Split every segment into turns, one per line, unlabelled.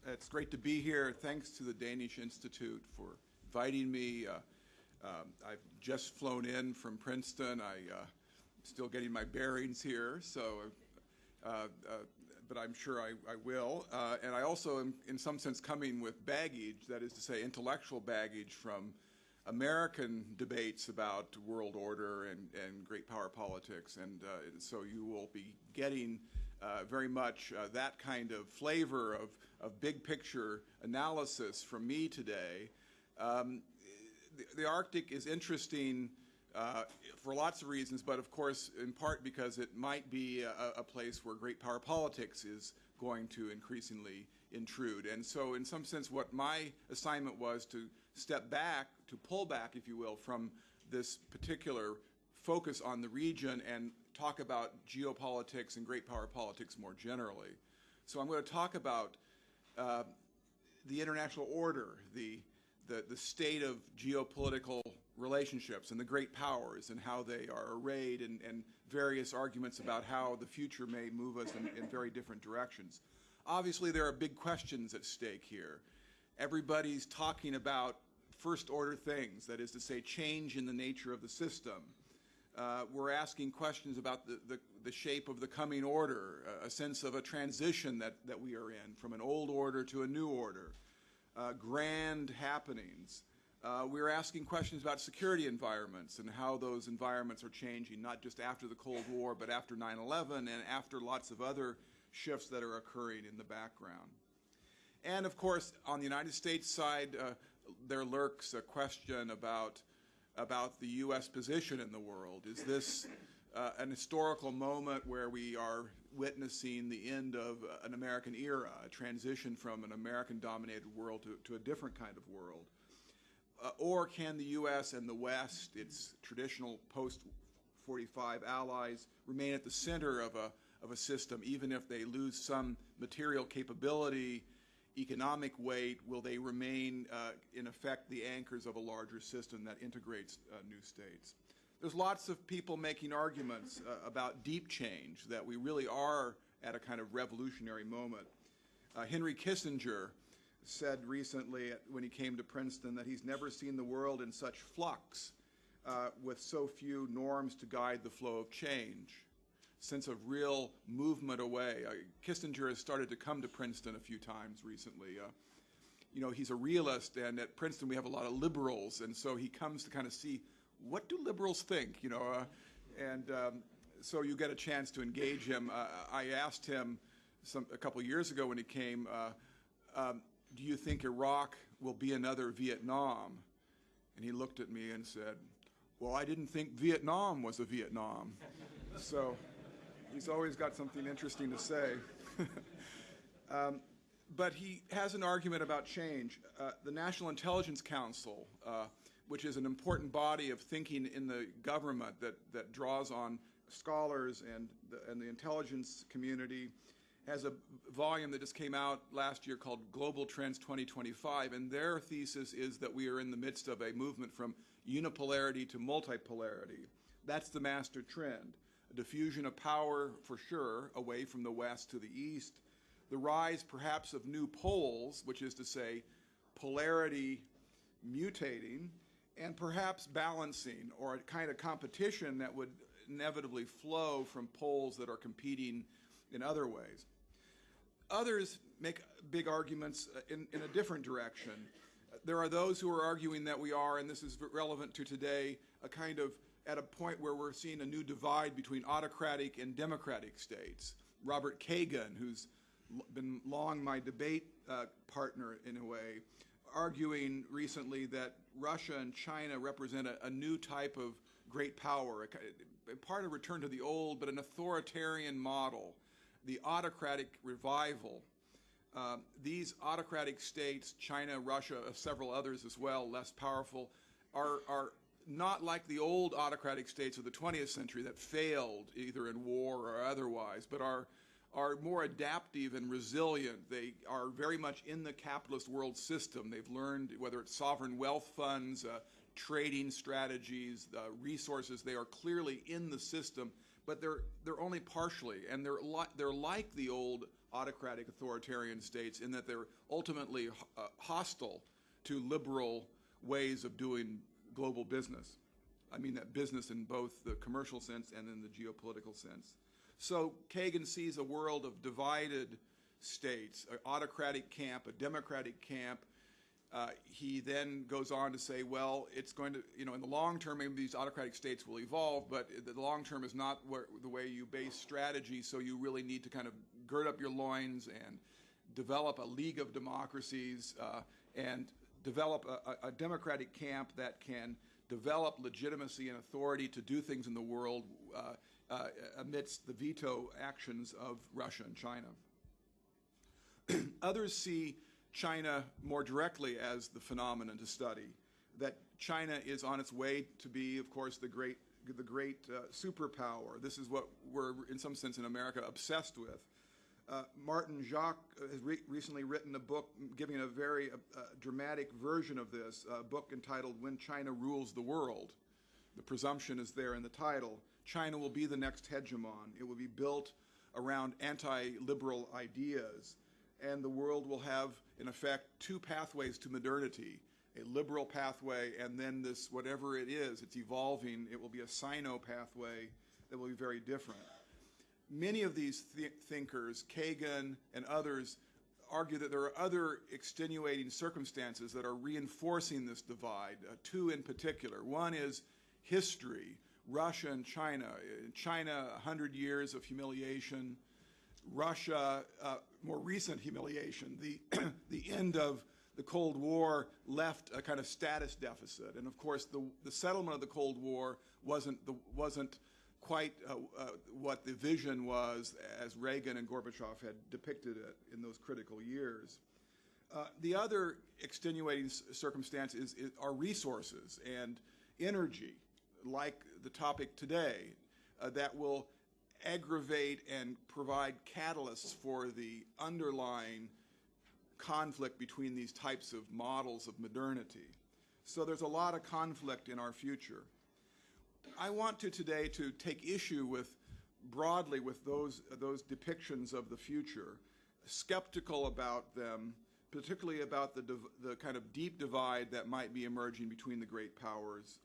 It's great to be here. Thanks to the Danish Institute for inviting me. I've just flown in from Princeton. I'm still getting my bearings here, so, but I'm sure I will. And I also am, in some sense, coming with baggage, that is to say, intellectual baggage from American debates about world order and great power politics. And so you will be getting very much that kind of flavor of big picture analysis from me today. The Arctic is interesting for lots of reasons, but of course in part because it might be a place where great power politics is going to increasingly intrude. And so in some sense what my assignment was to step back, to pull back, if you will, from this particular focus on the region and talk about geopolitics and great power politics more generally. So I'm going to talk about the international order, the state of geopolitical relationships and the great powers and how they are arrayed and various arguments about how the future may move us in very different directions. Obviously, there are big questions at stake here. Everybody's talking about first order things, that is to say, change in the nature of the system. We're asking questions about the shape of the coming order, a sense of a transition that we are in from an old order to a new order, grand happenings. We're asking questions about security environments and how those environments are changing, not just after the Cold War, but after 9/11 and after lots of other shifts that are occurring in the background. And of course, on the United States side, there lurks a question about the U.S. position in the world. Is this an historical moment where we are witnessing the end of an American era, a transition from an American-dominated world to a different kind of world? Or can the U.S. and the West, its traditional post-45 allies, remain at the center of a system, even if they lose some material capability, economic weight? Will they remain, in effect, the anchors of a larger system that integrates new states? There's lots of people making arguments about deep change, that we really are at a kind of revolutionary moment. Henry Kissinger said recently when he came to Princeton that he's never seen the world in such flux with so few norms to guide the flow of change. Sense of real movement away. Kissinger has started to come to Princeton a few times recently. You know, he's a realist, and at Princeton we have a lot of liberals, and so he comes to kind of see, what do liberals think, you know? So you get a chance to engage him. I asked him a couple years ago when he came, do you think Iraq will be another Vietnam? And he looked at me and said, well, I didn't think Vietnam was a Vietnam. So he's always got something interesting to say. But he has an argument about change. The National Intelligence Council, which is an important body of thinking in the government that draws on scholars and the intelligence community, has a volume that just came out last year called Global Trends 2025, and their thesis is that we are in the midst of a movement from unipolarity to multipolarity. That's the master trend. A diffusion of power, for sure, away from the West to the East. The rise, perhaps, of new poles, which is to say, polarity mutating, and perhaps balancing, or a kind of competition that would inevitably flow from poles that are competing in other ways. Others make big arguments in a different direction. There are those who are arguing that we are, and this is relevant to today, a kind of at a point where we're seeing a new divide between autocratic and democratic states. Robert Kagan, who's been long my debate partner in a way, arguing recently that Russia and China represent a new type of great power, a part of return to the old, but an authoritarian model. The autocratic revival. These autocratic states, China, Russia, several others as well, less powerful, are not like the old autocratic states of the 20th century that failed either in war or otherwise, but are more adaptive and resilient. They are very much in the capitalist world system. They've learned, whether it's sovereign wealth funds, trading strategies, resources, they are clearly in the system, but they're only partially, and they're like the old autocratic authoritarian states in that they're ultimately hostile to liberal ways of doing global business. I mean that business in both the commercial sense and in the geopolitical sense. So Kagan sees a world of divided states, an autocratic camp, a democratic camp. He then goes on to say, well, it's going to, in the long term, maybe these autocratic states will evolve, but the long term is not the way you base strategy, so you really need to kind of gird up your loins and develop a league of democracies and develop a democratic camp that can develop legitimacy and authority to do things in the world amidst the veto actions of Russia and China. Others see China more directly as the phenomenon to study, that China is on its way to be, of course, the great superpower. This is what we're, in some sense, in America, obsessed with. Martin Jacques has recently written a book giving a very dramatic version of this, a book entitled When China Rules the World. The presumption is there in the title. China will be the next hegemon. It will be built around anti-liberal ideas. And the world will have, in effect, two pathways to modernity, a liberal pathway and then this, whatever it is, it's evolving, it will be a Sino pathway that will be very different. Many of these thinkers, Kagan and others, argue that there are other extenuating circumstances that are reinforcing this divide, two in particular. One is history, Russia and China. China, 100 years of humiliation. Russia, more recent humiliation. The end of the Cold War left a kind of status deficit, and of course the settlement of the Cold War wasn't quite what the vision was as Reagan and Gorbachev had depicted it in those critical years. The other extenuating circumstance are resources and energy, like the topic today, that will aggravate and provide catalysts for the underlying conflict between these types of models of modernity. So there's a lot of conflict in our future. I want today to take issue broadly with those depictions of the future, skeptical about them, particularly about the kind of deep divide that might be emerging between the great powers.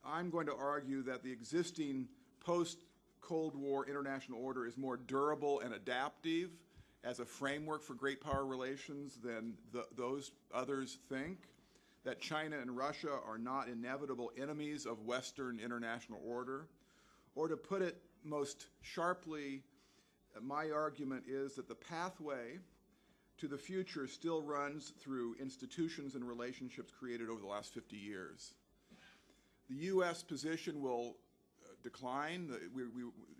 I'm going to argue that the existing post-Cold War international order is more durable and adaptive as a framework for great power relations than those others think, that China and Russia are not inevitable enemies of Western international order. Or to put it most sharply, my argument is that the pathway to the future still runs through institutions and relationships created over the last 50 years. The U.S. position will decline.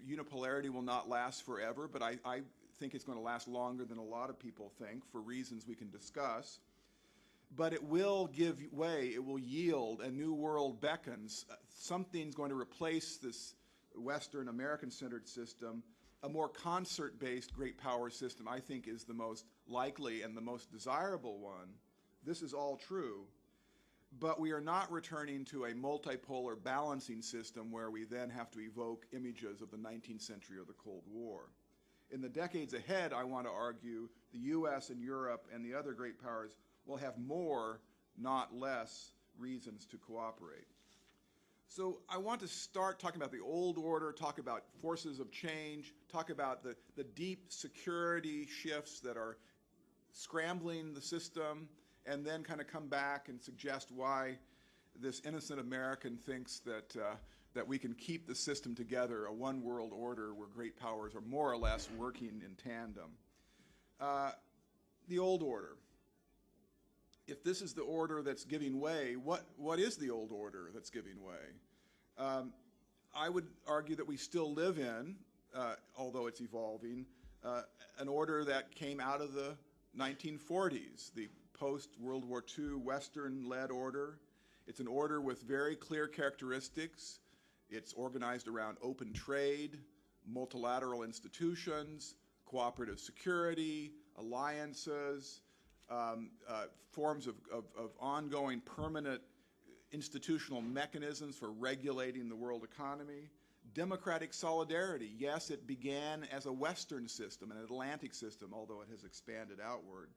Unipolarity will not last forever, but I think it's going to last longer than a lot of people think for reasons we can discuss. But it will give way, it will yield, a new world beckons. Something's going to replace this Western American-centered system. A more concert-based great power system, I think, is the most likely and the most desirable one. This is all true. But we are not returning to a multipolar balancing system where we then have to evoke images of the 19th century or the Cold War. In the decades ahead, I want to argue the U.S. and Europe and the other great powers will have more, not less, reasons to cooperate. So I want to start talking about the old order, talk about forces of change, talk about the deep security shifts that are scrambling the system, and then kind of come back and suggest why this innocent American thinks that we can keep the system together, a one world order where great powers are more or less working in tandem. The old order. If this is the order that's giving way, what is the old order that's giving way? I would argue that we still live in, although it's evolving, an order that came out of the 1940s, the post-World War II Western-led order. It's an order with very clear characteristics. It's organized around open trade, multilateral institutions, cooperative security, alliances, forms of ongoing permanent institutional mechanisms for regulating the world economy, Democratic solidarity, yes, it began as a Western system, an Atlantic system, although it has expanded outward.